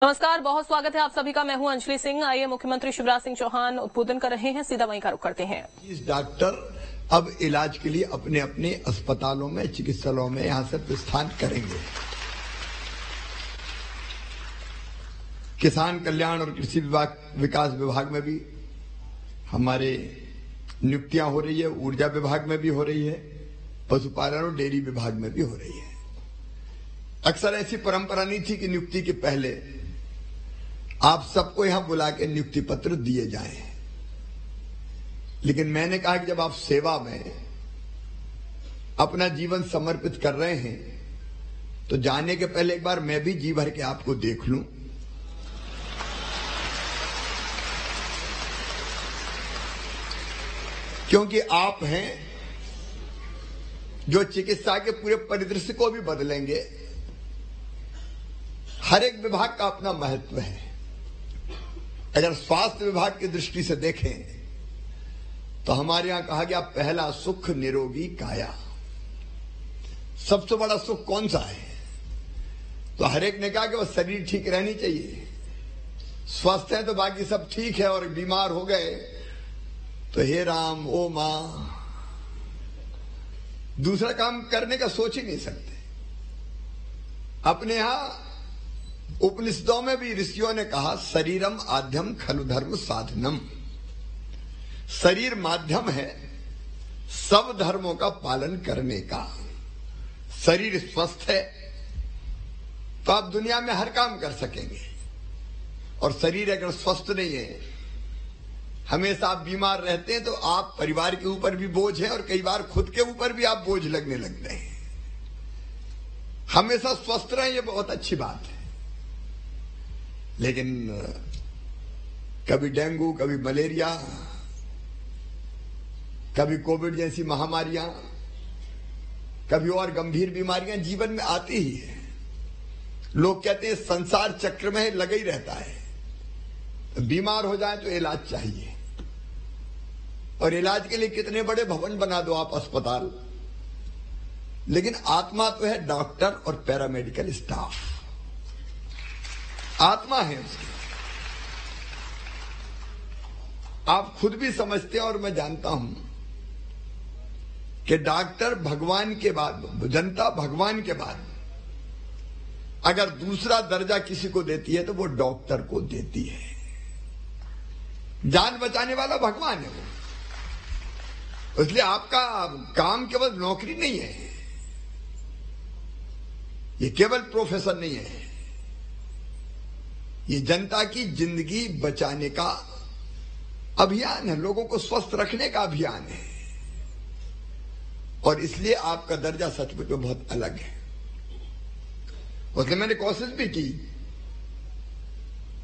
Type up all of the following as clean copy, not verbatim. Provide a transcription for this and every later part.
नमस्कार, बहुत स्वागत है आप सभी का। मैं हूं अंजलि सिंह। आइए, मुख्यमंत्री शिवराज सिंह चौहान उद्बोधन कर रहे हैं, सीधा वहीं का रुख करते हैं। इस डॉक्टर अब इलाज के लिए अपने अपने अस्पतालों में, चिकित्सालयों में यहां से प्रस्थान करेंगे। किसान कल्याण और कृषि विकास विभाग में भी हमारे नियुक्तियां हो रही है, ऊर्जा विभाग में भी हो रही है, पशुपालन और डेयरी विभाग में भी हो रही है। अक्सर ऐसी परंपरा नहीं थी कि नियुक्ति के पहले आप सबको यहां बुला के नियुक्ति पत्र दिए जाएं, लेकिन मैंने कहा कि जब आप सेवा में अपना जीवन समर्पित कर रहे हैं तो जाने के पहले एक बार मैं भी जी भर के आपको देख लूं। क्योंकि आप हैं जो चिकित्सा के पूरे परिदृश्य को भी बदलेंगे। हर एक विभाग का अपना महत्व है। अगर स्वास्थ्य विभाग की दृष्टि से देखें तो हमारे यहां कहा गया, पहला सुख निरोगी काया। सबसे बड़ा सुख कौन सा है? तो हर एक ने कहा कि वह शरीर ठीक रहनी चाहिए। स्वस्थ है तो बाकी सब ठीक है, और बीमार हो गए तो हे राम ओ मां, दूसरा काम करने का सोच ही नहीं सकते। अपने यहां उपनिषदों में भी ऋषियों ने कहा, शरीरम आद्यम खलु धर्म साधनम। शरीर माध्यम है सब धर्मों का पालन करने का। शरीर स्वस्थ है तो आप दुनिया में हर काम कर सकेंगे, और शरीर अगर स्वस्थ नहीं है, हमेशा आप बीमार रहते हैं, तो आप परिवार के ऊपर भी बोझ है और कई बार खुद के ऊपर भी आप बोझ लगने लगते हैं। हमेशा स्वस्थ रहें, ये बहुत अच्छी बात है। लेकिन कभी डेंगू, कभी मलेरिया, कभी कोविड जैसी महामारियां, कभी और गंभीर बीमारियां जीवन में आती ही है। लोग कहते हैं संसार चक्र में लगा ही रहता है। तो बीमार हो जाए तो इलाज चाहिए, और इलाज के लिए कितने बड़े भवन बना दो आप, अस्पताल, लेकिन आत्मा तो है डॉक्टर और पैरामेडिकल स्टाफ। आत्मा है उसकी। आप खुद भी समझते हैं और मैं जानता हूं कि डॉक्टर भगवान के बाद, जनता भगवान के बाद अगर दूसरा दर्जा किसी को देती है तो वो डॉक्टर को देती है। जान बचाने वाला भगवान है वो। इसलिए आपका काम केवल नौकरी नहीं है, ये केवल प्रोफेशन नहीं है, ये जनता की जिंदगी बचाने का अभियान है, लोगों को स्वस्थ रखने का अभियान है। और इसलिए आपका दर्जा सचमुच में बहुत अलग है। उसलिए मैंने कोशिश भी की,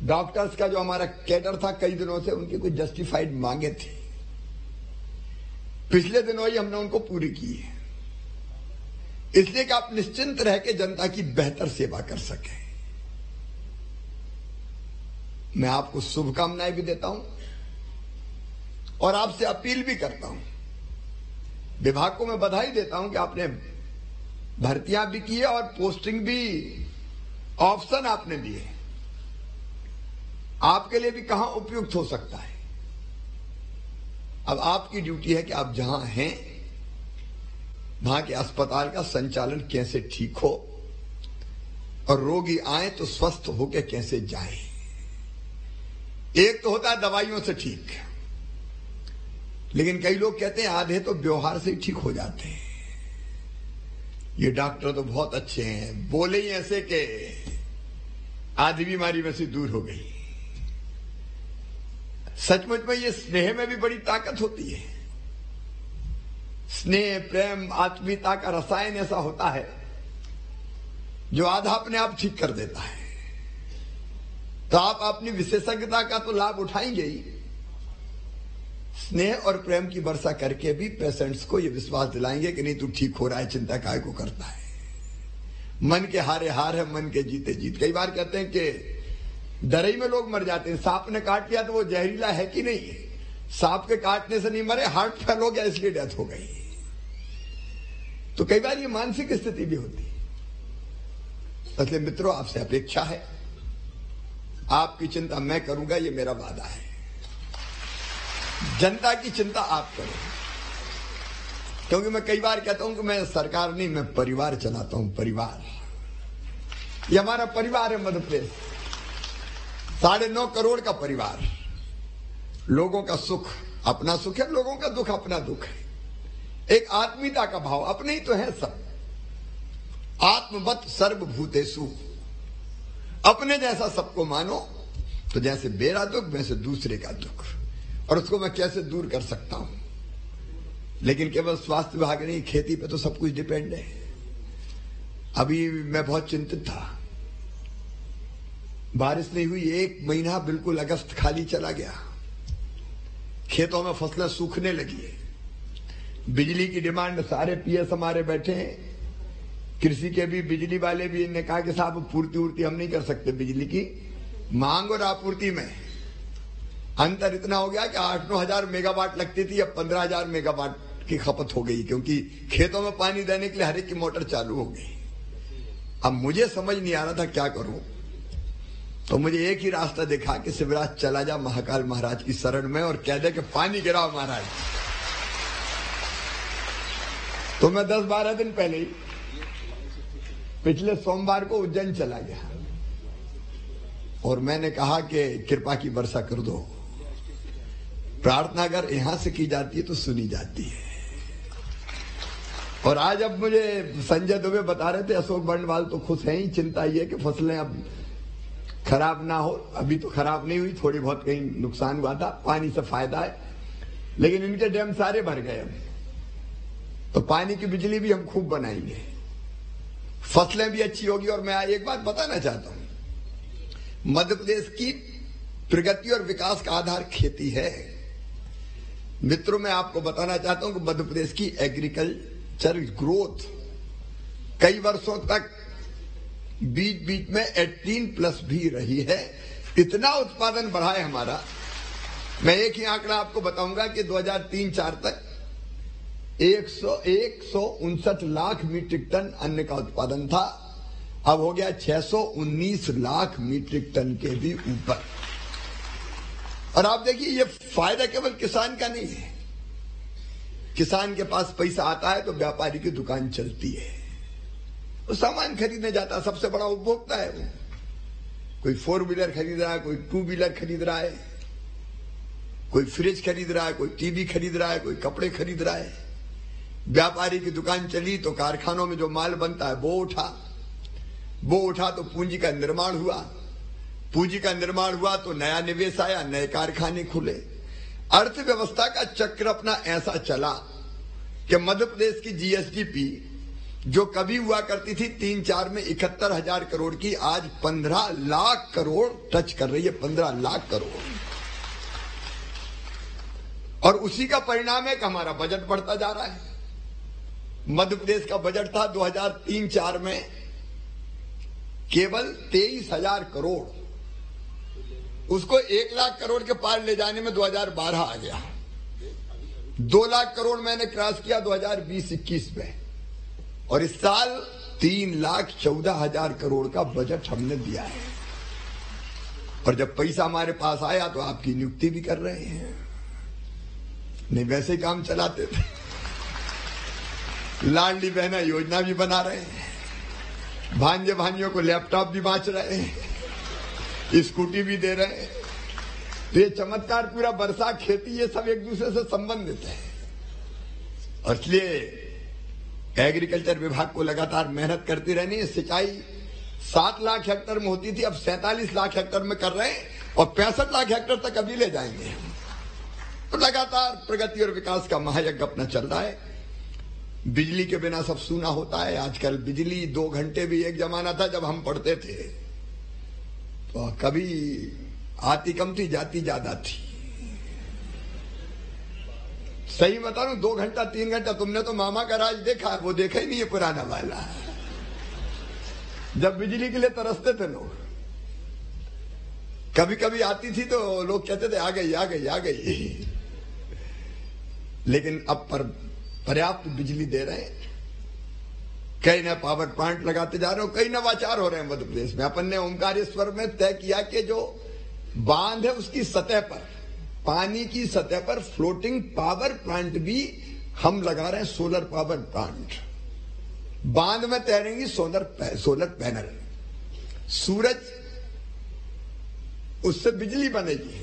डॉक्टर्स का जो हमारा कैडर था कई दिनों से, उनकी कुछ जस्टिफाइड मांगे थी, पिछले दिनों ही हमने उनको पूरी की है, इसलिए कि आप निश्चिंत रह के जनता की बेहतर सेवा कर सकें। मैं आपको शुभकामनाएं भी देता हूं और आपसे अपील भी करता हूं। विभाग को मैं बधाई देता हूं कि आपने भर्तियां भी की है और पोस्टिंग भी, ऑप्शन आपने दिए। आपके लिए भी कहां उपयुक्त हो सकता है। अब आपकी ड्यूटी है कि आप जहां हैं वहां के अस्पताल का संचालन कैसे ठीक हो, और रोगी आए तो स्वस्थ होकर कैसे जाएं। एक तो होता है दवाइयों से ठीक, लेकिन कई लोग कहते हैं आधे तो व्यवहार से ही ठीक हो जाते हैं। ये डॉक्टर तो बहुत अच्छे हैं, बोले ही ऐसे कि आधी बीमारी में से दूर हो गई। सचमुच में ये स्नेह में भी बड़ी ताकत होती है। स्नेह, प्रेम, आत्मीयता का रसायन ऐसा होता है जो आधा अपने आप ठीक कर देता है। तो आप अपनी विशेषज्ञता का तो लाभ उठाएंगे ही, स्नेह और प्रेम की वर्षा करके भी पेशेंट्स को यह विश्वास दिलाएंगे कि नहीं, तू ठीक हो रहा है, चिंता काहे को करता है। मन के हारे हार है, मन के जीते जीत। कई बार कहते हैं कि डरे में लोग मर जाते हैं। सांप ने काट लिया तो वो जहरीला है कि नहीं? सांप के काटने से नहीं मरे, हार्ट फेल हो गया इसलिए डेथ हो गई। तो कई बार ये मानसिक स्थिति भी होती है। इसलिए मित्रों, आपसे अपेक्षा है आपकी चिंता मैं करूंगा, ये मेरा वादा है। जनता की चिंता आप करो, क्योंकि मैं कई बार कहता हूं कि मैं सरकार नहीं, मैं परिवार चलाता हूं। परिवार, ये हमारा परिवार है मध्य प्रदेश, 9.5 करोड़ का परिवार। लोगों का सुख अपना सुख है, लोगों का दुख अपना दुख है। एक आत्मीयता का भाव, अपने ही तो है सब। आत्मवत सर्वभूतेषु, अपने जैसा सबको मानो, तो जैसे मेरा दुख वैसे दूसरे का दुख, और उसको मैं कैसे दूर कर सकता हूं। लेकिन केवल स्वास्थ्य विभाग नहीं, खेती पे तो सब कुछ डिपेंड है। अभी मैं बहुत चिंतित था, बारिश नहीं हुई, 1 महीना बिल्कुल अगस्त खाली चला गया, खेतों में फसलें सूखने लगी है। बिजली की डिमांड, सारे पीएस हमारे बैठे हैं, कृषि के भी, बिजली वाले भी, इन्होंने कहा कि साहब पूर्ति हम नहीं कर सकते। बिजली की मांग और आपूर्ति में अंतर इतना हो गया कि 8-9 हजार मेगावाट लगती थी, अब 15,000 मेगावाट की खपत हो गई, क्योंकि खेतों में पानी देने के लिए हर एक की मोटर चालू हो गई। अब मुझे समझ नहीं आ रहा था क्या करूं, तो मुझे एक ही रास्ता दिखा कि शिवराज चला जा महाकाल महाराज की शरण में और कह दे कि पानी गिराओ महाराज। तो मैं 10-12 दिन पहले ही, पिछले सोमवार को उज्जैन चला गया और मैंने कहा कि कृपा की वर्षा कर दो। प्रार्थना अगर यहां से की जाती है तो सुनी जाती है। और आज अब मुझे संजय दुबे बता रहे थे, अशोक बंडवाल तो खुश हैं ही, चिंता ये कि फसलें अब खराब ना हो। अभी तो खराब नहीं हुई, थोड़ी बहुत कहीं नुकसान हुआ था, पानी से फायदा है, लेकिन इनके डैम सारे भर गए। अब तो पानी की बिजली भी हम खूब बनाएंगे, फसलें भी अच्छी होगी। और मैं एक बात बताना चाहता हूं, मध्य प्रदेश की प्रगति और विकास का आधार खेती है। मित्रों, मैं आपको बताना चाहता हूं कि मध्य प्रदेश की एग्रीकल्चर ग्रोथ कई वर्षों तक बीच बीच में 18+ भी रही है। इतना उत्पादन बढ़ा है हमारा। मैं एक ही आंकड़ा आपको बताऊंगा कि 2003-04 तक 159 लाख मीट्रिक टन अन्न का उत्पादन था, अब हो गया 619 लाख मीट्रिक टन के भी ऊपर। और आप देखिए, ये फायदा केवल किसान का नहीं है। किसान के पास पैसा आता है तो व्यापारी की दुकान चलती है, वो सामान खरीदने जाता है, सबसे बड़ा उपभोक्ता है वो। कोई 4 व्हीलर खरीद रहा है, कोई 2 व्हीलर खरीद रहा है, कोई फ्रिज खरीद रहा है, कोई टीवी खरीद रहा है, कोई कपड़े खरीद रहा है। व्यापारी की दुकान चली तो कारखानों में जो माल बनता है वो उठा तो पूंजी का निर्माण हुआ, पूंजी का निर्माण हुआ तो नया निवेश आया, नए कारखाने खुले। अर्थव्यवस्था का चक्र अपना ऐसा चला कि मध्य प्रदेश की जीएसडीपी जो कभी हुआ करती थी 3-4 में 71,000 करोड़ की, आज 15 लाख करोड़ टच कर रही है, 15 लाख करोड़। और उसी का परिणाम है कि हमारा बजट बढ़ता जा रहा है। मध्य प्रदेश का बजट था 2003-04 में केवल 23,000 करोड़, उसको 1 लाख करोड़ के पार ले जाने में 2012 आ गया। 2 लाख करोड़ मैंने क्रॉस किया 2020-21 में, और इस साल 3,14,000 करोड़ का बजट हमने दिया है। और जब पैसा हमारे पास आया तो आपकी नियुक्ति भी कर रहे हैं, नहीं वैसे ही काम चलाते थे। लाडली बहना योजना भी बना रहे हैं, भांजे भांजियों को लैपटॉप भी बांट रहे हैं, स्कूटी भी दे रहे हैं। तो ये चमत्कार पूरा वर्षा, खेती, ये सब एक दूसरे से संबंधित है। और इसलिए एग्रीकल्चर विभाग को लगातार मेहनत करती रहनी है। सिंचाई 7 लाख हेक्टेयर में होती थी, अब 47 लाख हेक्टेयर में कर रहे हैं, और 65 लाख हेक्टेयर तक अभी ले जाएंगे। तो लगातार प्रगति और विकास का महायज्ञ अपना चल रहा है। बिजली के बिना सब सूना होता है। आजकल बिजली 2 घंटे भी, एक जमाना था जब हम पढ़ते थे तो कभी आती कम थी, जाती ज्यादा थी। सही बता रहा हूं, 2 घंटा 3 घंटा। तुमने तो मामा का राज देखा, वो देखा ही नहीं है पुराना वाला। जब बिजली के लिए तरसते थे लोग, कभी कभी आती थी तो लोग कहते थे आ गई आ गई आ गई। लेकिन अब पर्याप्त बिजली दे रहे हैं, कई नए पावर प्लांट लगाते जा रहे हो, कई नवाचार हो रहे हैं मध्य प्रदेश में। अपन ने ओमकारेश्वर में तय किया कि जो बांध है उसकी सतह पर, पानी की सतह पर फ्लोटिंग पावर प्लांट भी हम लगा रहे हैं, सोलर पावर प्लांट। बांध में तैरेंगी सोलर पैनल, सूरज उससे बिजली बनेगी,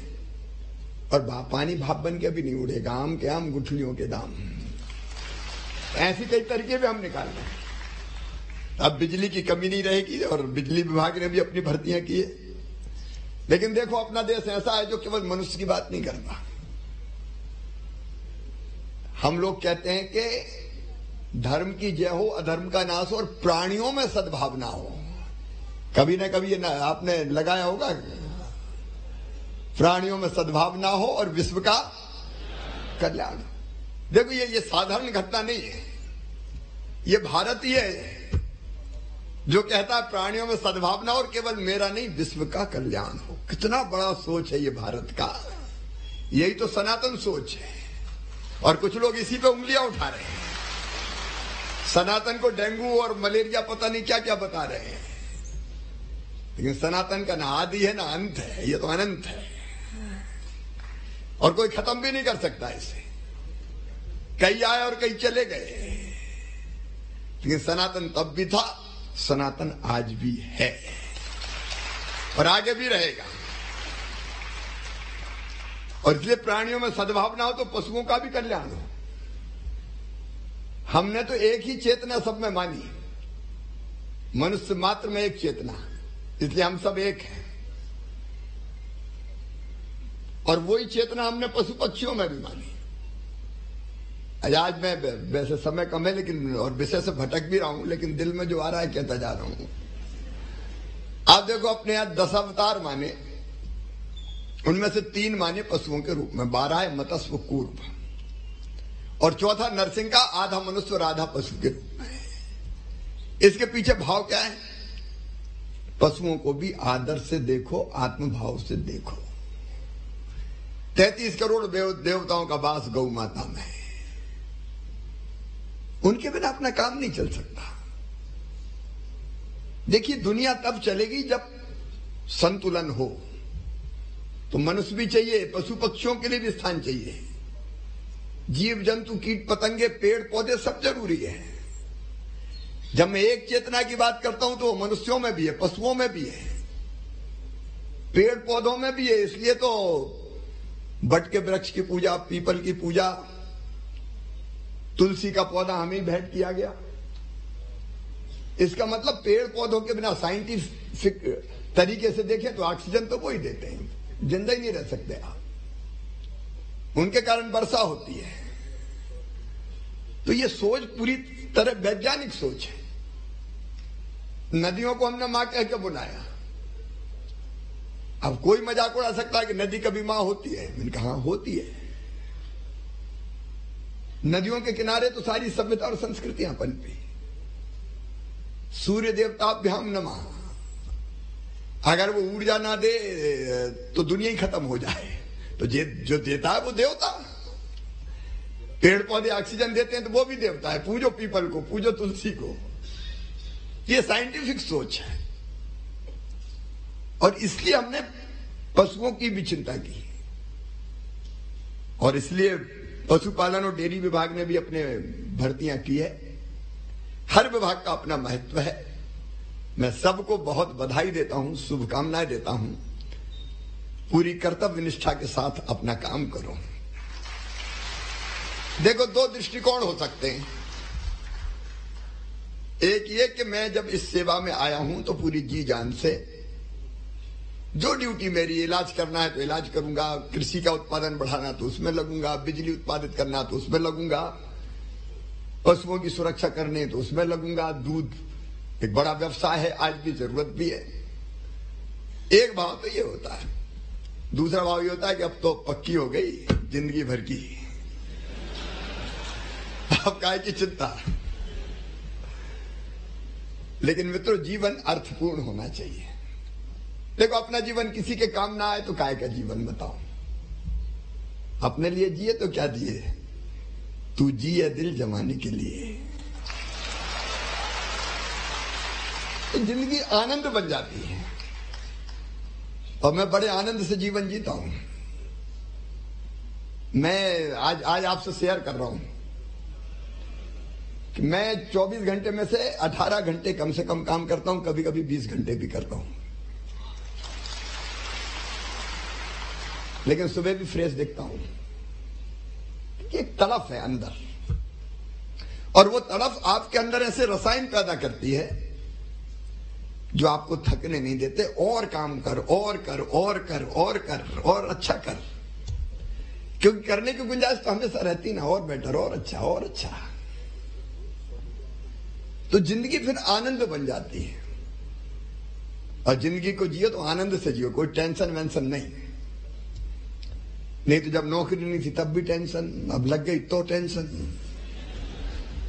और पानी भाप बन के भी नहीं उड़ेगा। आम के आम गुठलियों के दाम। ऐसी कई तरीके भी हम निकाल रहे हैं। अब बिजली की कमी नहीं रहेगी, और बिजली विभाग ने भी अपनी भर्तियां की है। लेकिन देखो, अपना देश ऐसा है जो केवल मनुष्य की बात नहीं करता। हम लोग कहते हैं कि धर्म की जय हो, अधर्म का नाश हो, और प्राणियों में सद्भावना हो। कभी ना कभी आपने लगाया होगा, प्राणियों में सद्भावना हो और विश्व का कल्याण। देखो, ये साधारण घटना नहीं है, ये भारतीय है जो कहता है प्राणियों में सद्भावना और केवल मेरा नहीं विश्व का कल्याण हो। कितना बड़ा सोच है ये भारत का। यही तो सनातन सोच है, और कुछ लोग इसी पे उंगलियां उठा रहे हैं। सनातन को डेंगू और मलेरिया पता नहीं क्या क्या बता रहे हैं, लेकिन सनातन का ना आदि है ना अंत है, ये तो अनंत है, और कोई खत्म भी नहीं कर सकता इसे। कई आए और कई चले गए, लेकिन सनातन तब भी था, सनातन आज भी है, और आगे भी रहेगा। और इसलिए प्राणियों में सद्भावना हो तो पशुओं का भी कल्याण हो। हमने तो एक ही चेतना सब में मानी, मनुष्य मात्र में एक चेतना, इसलिए हम सब एक हैं। और वही चेतना हमने पशु पक्षियों में भी मानी। आज मैं वैसे समय कम है, लेकिन और विषय से भटक भी रहा हूं, लेकिन दिल में जो आ रहा है कहता जा रहा हूं। आप देखो, अपने यहां 10 अवतार माने, उनमें से 3 माने पशुओं के रूप में, 12 है मत्स्य कूर्म, और चौथा नरसिंह का आधा मनुष्य और आधा पशु के रूप में। इसके पीछे भाव क्या है? पशुओं को भी आदर से देखो, आत्मभाव से देखो। 33 करोड़ देवताओं का वास गौ माता में है, उनके बिना अपना काम नहीं चल सकता। देखिए, दुनिया तब चलेगी जब संतुलन हो। तो मनुष्य भी चाहिए, पशु पक्षियों के लिए भी स्थान चाहिए, जीव जंतु कीट पतंगे पेड़ पौधे सब जरूरी है। जब मैं एक चेतना की बात करता हूं तो मनुष्यों में भी है, पशुओं में भी है, पेड़ पौधों में भी है। इसलिए तो बट के वृक्ष की पूजा, पीपल की पूजा, तुलसी का पौधा हमें भेंट किया गया। इसका मतलब पेड़ पौधों के बिना साइंटिफिक तरीके से देखें तो ऑक्सीजन तो वो ही देते हैं, जिंदा ही नहीं रह सकते आप, उनके कारण वर्षा होती है। तो ये सोच पूरी तरह वैज्ञानिक सोच है। नदियों को हमने मां कह के बुलाया। अब कोई मजाक उड़ा सकता है कि नदी कभी मां होती है। मैंने कहा होती है। नदियों के किनारे तो सारी सभ्यता और संस्कृतियां पनपी। सूर्य देवताभ्याम नमः। अगर वो ऊर्जा ना दे तो दुनिया ही खत्म हो जाए। तो जो देता है वो देवता। पेड़ पौधे ऑक्सीजन देते हैं तो वो भी देवता है। पूजो पीपल को, पूजो तुलसी को। ये साइंटिफिक सोच है। और इसलिए हमने पशुओं की भी चिंता की, और इसलिए पशुपालन और डेयरी विभाग ने भी अपने भर्तियां की है। हर विभाग का अपना महत्व है। मैं सबको बहुत बधाई देता हूं, शुभकामनाएं देता हूं। पूरी कर्तव्य निष्ठा के साथ अपना काम करो। देखो, 2 दृष्टिकोण हो सकते हैं। एक ये कि मैं जब इस सेवा में आया हूं तो पूरी जी जान से, जो ड्यूटी मेरी, इलाज करना है तो इलाज करूंगा, कृषि का उत्पादन बढ़ाना तो उसमें लगूंगा, बिजली उत्पादित करना तो उसमें लगूंगा, पशुओं की सुरक्षा करने तो उसमें लगूंगा। दूध एक बड़ा व्यवसाय है, आज भी जरूरत भी है। एक भाव तो ये होता है। दूसरा भाव ये होता है कि अब तो पक्की हो गई जिंदगी भर की, अब काय की चिंता। लेकिन मित्रों, जीवन अर्थपूर्ण होना चाहिए। देखो, अपना जीवन किसी के काम ना आए तो काय का जीवन बताओ। अपने लिए जिए तो क्या जिए, तू जिए दिल जमाने के लिए। तो जिंदगी आनंद बन जाती है। और मैं बड़े आनंद से जीवन जीता हूं। मैं आज आपसे शेयर कर रहा हूं कि मैं 24 घंटे में से 18 घंटे कम से कम काम करता हूं, कभी कभी 20 घंटे भी करता हूं, लेकिन सुबह भी फ्रेश दिखता हूं। एक तड़फ है अंदर, और वो तड़फ आपके अंदर ऐसे रसायन पैदा करती है जो आपको थकने नहीं देते। और काम कर, और कर, और कर, और कर, और अच्छा कर, क्योंकि करने की गुंजाइश तो हमेशा रहती ना, और बेटर, और अच्छा, और अच्छा। तो जिंदगी फिर आनंद बन जाती है, और जिंदगी को जियो तो आनंद से जियो, कोई टेंशन वेंशन नहीं तो जब नौकरी नहीं थी तब भी टेंशन, अब लग गई तो टेंशन।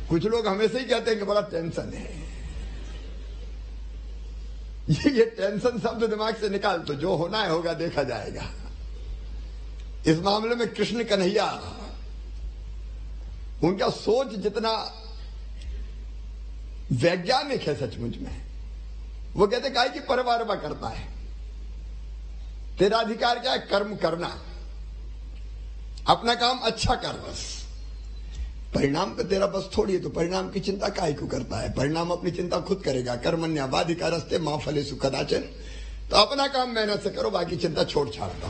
कुछ लोग हमेशा ही कहते हैं कि बड़ा टेंशन है। ये टेंशन शब्द दिमाग से निकाल, तो जो होना है होगा, देखा जाएगा। इस मामले में कृष्ण कन्हैया, उनका सोच जितना वैज्ञानिक है सचमुच में। वो कहते काय कि परवारवा करता है, तेरा अधिकार क्या है? कर्म करना, अपना काम अच्छा कर, बस परिणाम पे तेरा बस थोड़ी है, तो परिणाम की चिंता काहे को करता है? परिणाम अपनी चिंता खुद करेगा। कर्मण्यवाधिकारस्ते मां फलेषु कदाचन। तो अपना काम मेहनत से करो, बाकी चिंता छोड़ छाड़ दो,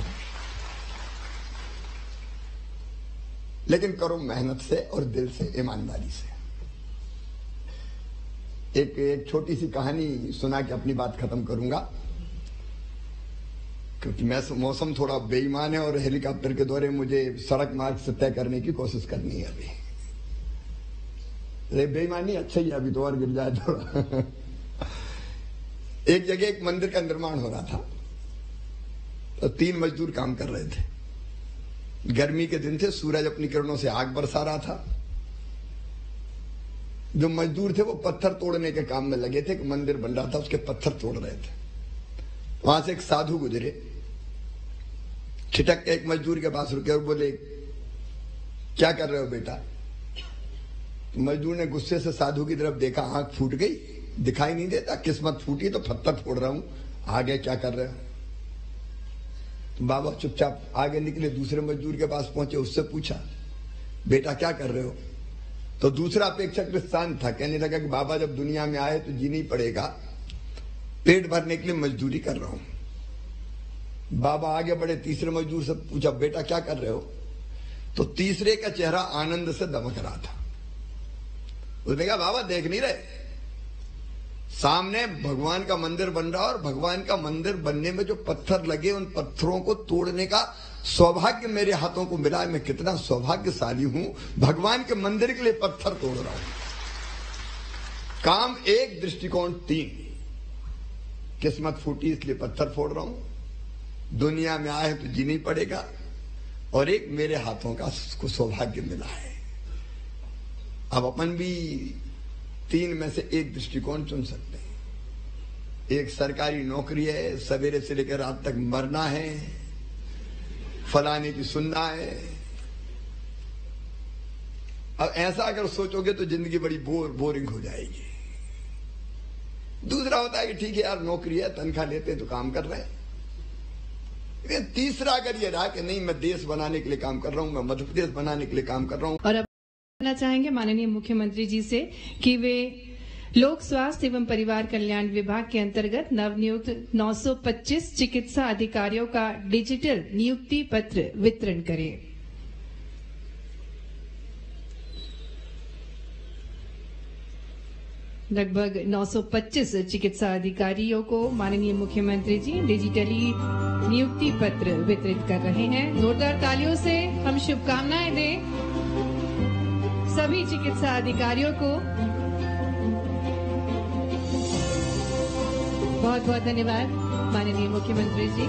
लेकिन करो मेहनत से और दिल से, ईमानदारी से। एक छोटी सी कहानी सुना के अपनी बात खत्म करूंगा, क्योंकि मैं मौसम थोड़ा बेईमान है और हेलीकॉप्टर के दौरे मुझे सड़क मार्ग से तय करने की कोशिश करनी है अभी। बेईमानी अच्छा ही है, अभी तो और गिर जाए थोड़ा। एक जगह एक मंदिर का निर्माण हो रहा था, तो 3 मजदूर काम कर रहे थे। गर्मी के दिन थे, सूरज अपनी किरणों से आग बरसा रहा था। जो मजदूर थे वो पत्थर तोड़ने के काम में लगे थे, कि मंदिर बन रहा था, उसके पत्थर तोड़ रहे थे। वहां से एक साधु गुजरे, छिटक के एक मजदूर के पास रुके और बोले, क्या कर रहे हो बेटा? मजदूर ने गुस्से से साधु की तरफ देखा, आंख फूट गई, दिखाई नहीं देता, किस्मत फूटी तो पत्थर फोड़ रहा हूं, आगे क्या कर रहे हो? तो बाबा चुपचाप आगे निकले, दूसरे मजदूर के पास पहुंचे, उससे पूछा, बेटा क्या कर रहे हो? तो दूसरा अपेक्षाकृत शांत था, कहने लगा कि बाबा जब दुनिया में आए तो जीना ही पड़ेगा, पेट भरने के लिए मजदूरी कर रहा हूं। बाबा आगे बढ़े, तीसरे मजदूर से पूछा, बेटा क्या कर रहे हो? तो तीसरे का चेहरा आनंद से दमक रहा था। उसने कहा, बाबा देख नहीं रहे, सामने भगवान का मंदिर बन रहा, और भगवान का मंदिर बनने में जो पत्थर लगे, उन पत्थरों को तोड़ने का सौभाग्य मेरे हाथों को मिला है। मैं कितना सौभाग्यशाली हूं, भगवान के मंदिर के लिए पत्थर तोड़ रहा हूं। काम एक, दृष्टिकोण 3। किस्मत फूटी इसलिए पत्थर फोड़ रहा हूं, दुनिया में आए तो जीना ही पड़ेगा, और एक मेरे हाथों का सौभाग्य मिला है। अब अपन भी 3 में से एक दृष्टिकोण चुन सकते हैं। एक सरकारी नौकरी है, सवेरे से लेकर रात तक मरना है, फलाने की सुनना है। अब ऐसा अगर सोचोगे तो जिंदगी बड़ी बोरिंग हो जाएगी। दूसरा होता है कि ठीक है यार, नौकरी है, तनख्वाह लेते हैं तो काम कर रहे हैं। तीसरा अगर ये रहा कि नहीं, मैं देश बनाने के लिए काम कर रहा हूं, मैं मध्य प्रदेश बनाने के लिए काम कर रहा हूं। और अब कहना चाहेंगे माननीय मुख्यमंत्री जी से कि वे लोक स्वास्थ्य एवं परिवार कल्याण विभाग के अंतर्गत नवनियुक्त 925 चिकित्सा अधिकारियों का डिजिटल नियुक्ति पत्र वितरण करें। लगभग 925 चिकित्सा अधिकारियों को माननीय मुख्यमंत्री जी डिजिटली नियुक्ति पत्र वितरित कर रहे हैं। जोरदार तालियों से हम शुभकामनाएं दें सभी चिकित्सा अधिकारियों को। बहुत बहुत धन्यवाद माननीय मुख्यमंत्री जी।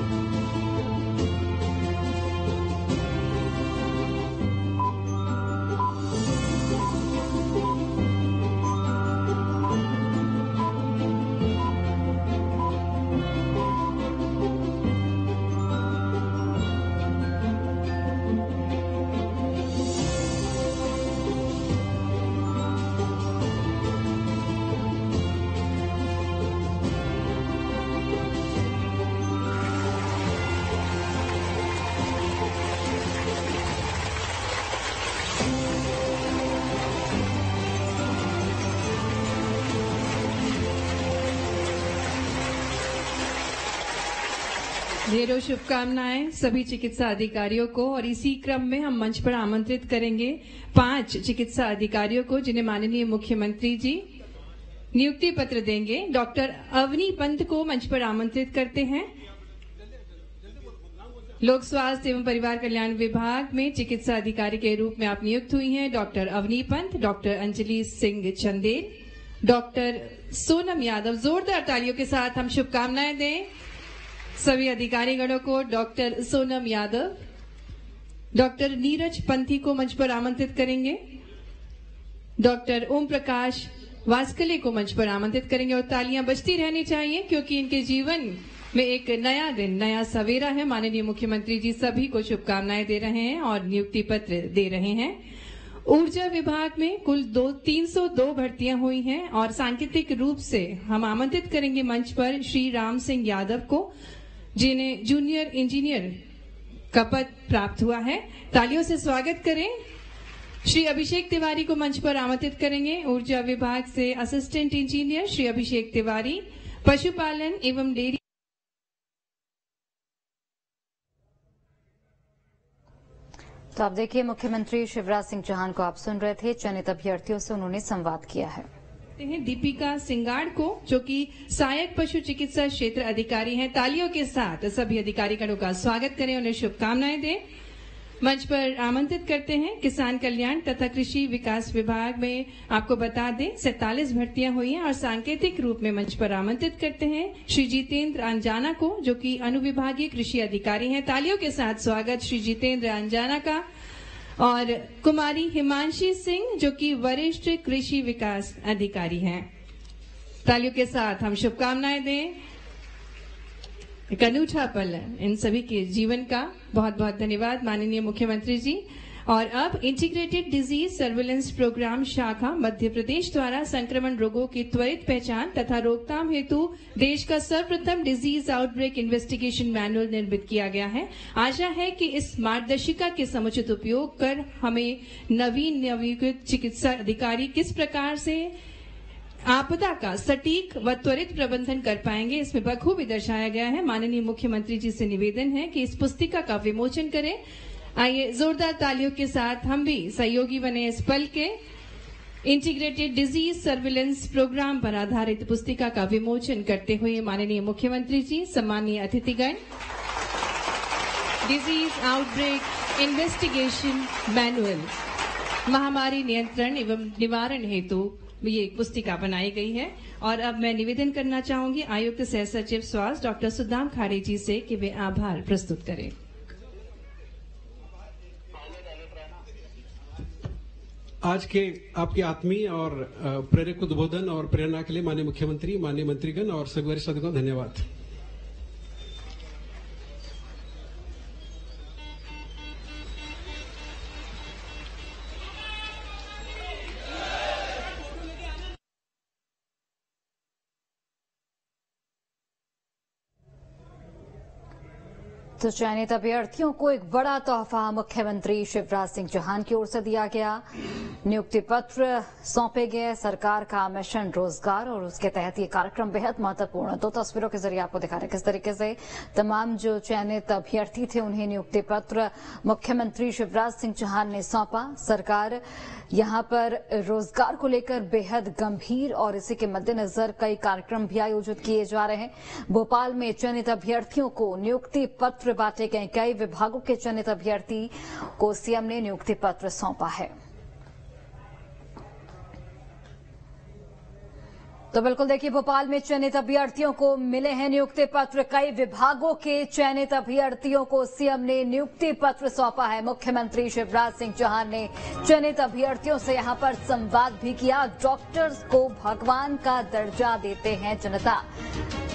ढेरों शुभकामनाएं सभी चिकित्सा अधिकारियों को। और इसी क्रम में हम मंच पर आमंत्रित करेंगे 5 चिकित्सा अधिकारियों को जिन्हें माननीय मुख्यमंत्री जी नियुक्ति पत्र देंगे। डॉक्टर अवनी पंत को मंच पर आमंत्रित करते हैं। लोक स्वास्थ्य एवं परिवार कल्याण विभाग में चिकित्सा अधिकारी के रूप में आप नियुक्त हुई हैं। Doctor Avani Pant, doctor Anjali Singh Chandel, doctor Sonam Yadav. जोरदार तालियों के साथ हम शुभकामनाएं दें सभी अधिकारीगणों को। डॉक्टर सोनम यादव, डॉक्टर नीरज पंथी को मंच पर आमंत्रित करेंगे। डॉक्टर ओम प्रकाश वास्कले को मंच पर आमंत्रित करेंगे। और तालियां बजती रहनी चाहिए क्योंकि इनके जीवन में एक नया दिन, नया सवेरा है। माननीय मुख्यमंत्री जी सभी को शुभकामनाएं दे रहे हैं और नियुक्ति पत्र दे रहे हैं। ऊर्जा विभाग में कुल 302 भर्तियां हुई हैं और सांकेतिक रूप से हम आमंत्रित करेंगे मंच पर श्री राम सिंह यादव को, जिन्हें जूनियर इंजीनियर का पद प्राप्त हुआ है। तालियों से स्वागत करें। श्री अभिषेक तिवारी को मंच पर आमंत्रित करेंगे। ऊर्जा विभाग से असिस्टेंट इंजीनियर श्री अभिषेक तिवारी। पशुपालन एवं डेयरी तो आप देखिए, मुख्यमंत्री शिवराज सिंह चौहान को आप सुन रहे थे। चयनित अभ्यर्थियों से उन्होंने संवाद किया है। दीपिका सिंगाड़ को, जो कि सहायक पशु चिकित्सा क्षेत्र अधिकारी हैं। तालियों के साथ सभी अधिकारीगणों का स्वागत करें, उन्हें शुभकामनाएं दें। मंच पर आमंत्रित करते हैं किसान कल्याण तथा कृषि विकास विभाग में आपको बता दें 47 भर्तियां हुई हैं और सांकेतिक रूप में मंच पर आमंत्रित करते हैं श्री जितेंद्र अंजाना को, जो कि अनुविभागीय कृषि अधिकारी हैं। तालियों के साथ स्वागत श्री जितेंद्र अंजाना का। और कुमारी हिमांशी सिंह, जो कि वरिष्ठ कृषि विकास अधिकारी हैं। तालियों के साथ हम शुभकामनाएं दें। एक अनूठा पल इन सभी के जीवन का। बहुत बहुत धन्यवाद माननीय मुख्यमंत्री जी। और अब इंटीग्रेटेड डिजीज सर्विलेंस प्रोग्राम शाखा मध्य प्रदेश द्वारा संक्रमण रोगों की त्वरित पहचान तथा रोकथाम हेतु देश का सर्वप्रथम डिजीज आउटब्रेक इन्वेस्टिगेशन मैनुअल निर्मित किया गया है। आशा है कि इस मार्गदर्शिका के समुचित उपयोग कर हमें नवीकृत चिकित्सा अधिकारी किस प्रकार से आपदा का सटीक व त्वरित प्रबंधन कर पाएंगे, इसमें बखूबी दर्शाया गया है। माननीय मुख्यमंत्री जी से निवेदन है कि इस पुस्तिका का विमोचन करें। आइए जोरदार तालियों के साथ हम भी सहयोगी बने इस पल के। इंटीग्रेटेड डिजीज सर्विलेंस प्रोग्राम पर आधारित पुस्तिका का विमोचन करते हुए माननीय मुख्यमंत्री जी, सम्मानीय अतिथिगण, डिजीज आउटब्रेक इन्वेस्टिगेशन मैनुअल महामारी नियंत्रण एवं निवारण हेतु ये एक पुस्तिका बनाई गई है। और अब मैं निवेदन करना चाहूंगी आयुक्त सह सचिव स्वास्थ्य डॉक्टर सुदाम खाड़े जी से कि वे आभार प्रस्तुत करें। आज के आपके आत्मीय और प्रेरक उद्बोधन और प्रेरणा के लिए माननीय मुख्यमंत्री, माननीय मंत्रीगण और सभी वरिष्ठ अधिकारियों को धन्यवाद। तो चयनित अभ्यर्थियों को एक बड़ा तोहफा मुख्यमंत्री शिवराज सिंह चौहान की ओर से दिया गया। नियुक्ति पत्र सौंपे गए। सरकार का मिशन रोजगार और उसके तहत ये कार्यक्रम बेहद महत्वपूर्ण। तो तस्वीरों के जरिए आपको दिखा रहे किस तरीके से तमाम जो चयनित अभ्यर्थी थे उन्हें नियुक्ति पत्र मुख्यमंत्री शिवराज सिंह चौहान ने सौंपा। सरकार यहां पर रोजगार को लेकर बेहद गंभीर और इसी के मद्देनजर कई कार्यक्रम भी आयोजित किए जा रहे हैं। भोपाल में चयनित अभ्यर्थियों को नियुक्ति पत्र बांटे गए। कई विभागों के चयनित अभ्यर्थी को सीएम ने नियुक्ति पत्र सौंपा है। तो बिल्कुल देखिए, भोपाल में चयनित अभ्यर्थियों को मिले हैं नियुक्ति पत्र। कई विभागों के चयनित अभ्यर्थियों को सीएम ने नियुक्ति पत्र सौंपा है। मुख्यमंत्री शिवराज सिंह चौहान ने चयनित अभ्यर्थियों से यहां पर संवाद भी किया। डॉक्टर्स को भगवान का दर्जा देते हैं जनता,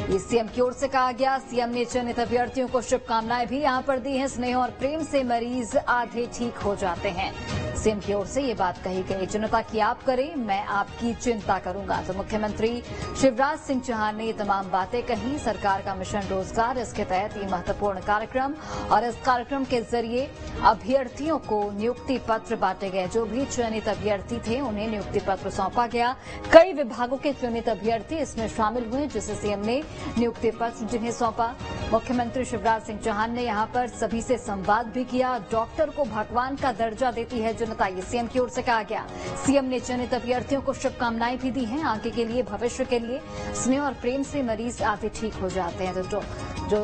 ये सीएम की ओर से कहा गया। सीएम ने चयनित अभ्यर्थियों को शुभकामनाएं भी यहां पर दी हैं। स्नेह और प्रेम से मरीज आधे ठीक हो जाते हैं, सीएम की ओर से ये बात कही गई। जनता की आप करें, मैं आपकी चिंता करूंगा। तो मुख्यमंत्री शिवराज सिंह चौहान ने ये तमाम बातें कही। सरकार का मिशन रोजगार, इसके तहत ये महत्वपूर्ण कार्यक्रम और इस कार्यक्रम के जरिए अभ्यर्थियों को नियुक्ति पत्र बांटे गए। जो भी चयनित अभ्यर्थी थे उन्हें नियुक्ति पत्र सौंपा गया। कई विभागों के चयनित अभ्यर्थी इसमें शामिल हुए, जिसे सीएम ने नियुक्ति पत्र जिन्हें सौंपा। मुख्यमंत्री शिवराज सिंह चौहान ने यहां पर सभी से संवाद भी किया। डॉक्टर को भगवान का दर्जा देती है जनता, ये सीएम की ओर से कहा गया। सीएम ने चयनित अभ्यर्थियों को शुभकामनाएं भी दी हैं आगे के लिए, भविष्य के लिए। स्नेह और प्रेम से मरीज आते ठीक हो जाते हैं। तो जो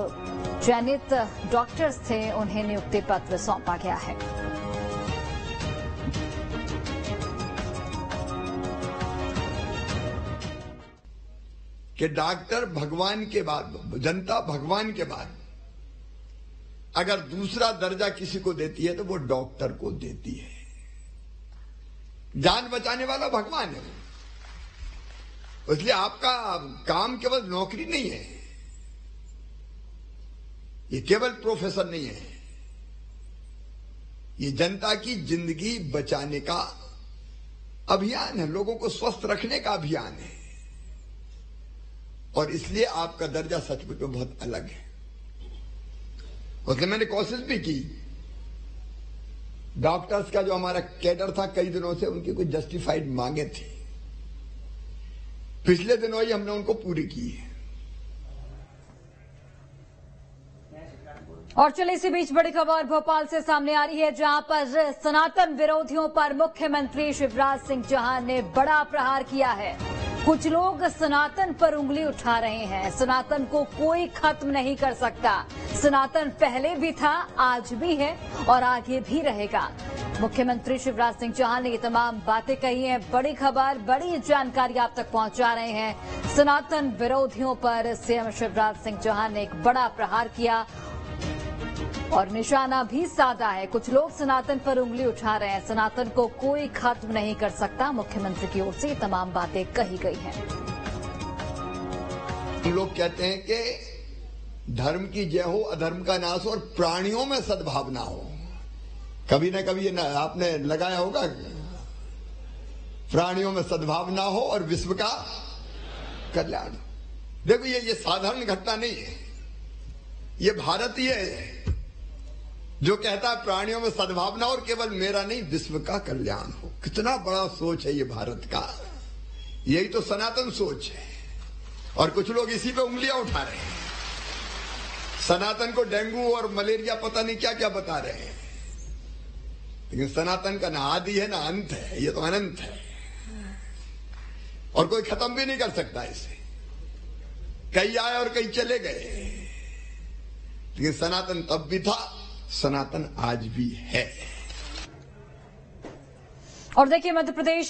चयनित डॉक्टर्स थे उन्हें नियुक्ति पत्र सौंपा गया है। कि डॉक्टर भगवान के बाद, जनता भगवान के बाद अगर दूसरा दर्जा किसी को देती है तो वो डॉक्टर को देती है। जान बचाने वाला भगवान है, इसलिए आपका काम केवल नौकरी नहीं है, ये केवल प्रोफेसर नहीं है, ये जनता की जिंदगी बचाने का अभियान है, लोगों को स्वस्थ रखने का अभियान है। और इसलिए आपका दर्जा सचमुच में बहुत अलग है। उसलिए मैंने कोशिश भी की, डॉक्टर्स का जो हमारा कैडर था कई दिनों से उनकी कुछ जस्टिफाइड मांगे थी, पिछले दिनों ही हमने उनको पूरी की है। और चलिए इसी बीच बड़ी खबर भोपाल से सामने आ रही है, जहां पर सनातन विरोधियों पर मुख्यमंत्री शिवराज सिंह चौहान ने बड़ा प्रहार किया है। कुछ लोग सनातन पर उंगली उठा रहे हैं। सनातन को कोई खत्म नहीं कर सकता। सनातन पहले भी था, आज भी है और आगे भी रहेगा। मुख्यमंत्री शिवराज सिंह चौहान ने ये तमाम बातें कही हैं। बड़ी खबर, बड़ी जानकारी आप तक पहुंचा रहे हैं। सनातन विरोधियों पर सीएम शिवराज सिंह चौहान ने एक बड़ा प्रहार किया और निशाना भी साधा है। कुछ लोग सनातन पर उंगली उठा रहे हैं। सनातन को कोई खत्म नहीं कर सकता। मुख्यमंत्री की ओर से ये तमाम बातें कही गई हैं। हम लोग कहते हैं कि धर्म की जय हो, अधर्म का नाश हो और प्राणियों में सद्भावना हो। कभी ना कभी ये आपने लगाया होगा, प्राणियों में सद्भावना हो और विश्व का कल्याण। देखो ये साधारण घटना नहीं है, ये भारतीय है जो कहता है प्राणियों में सद्भावना और केवल मेरा नहीं विश्व का कल्याण हो। कितना बड़ा सोच है ये भारत का, यही तो सनातन सोच है। और कुछ लोग इसी पे उंगलियां उठा रहे हैं। सनातन को डेंगू और मलेरिया पता नहीं क्या क्या बता रहे हैं, लेकिन सनातन का ना आदि है ना अंत है, ये तो अनंत है और कोई खत्म भी नहीं कर सकता इसे। कई आए और कई चले गए, लेकिन सनातन तब भी था, सनातन आज भी है। और देखिए मध्य प्रदेश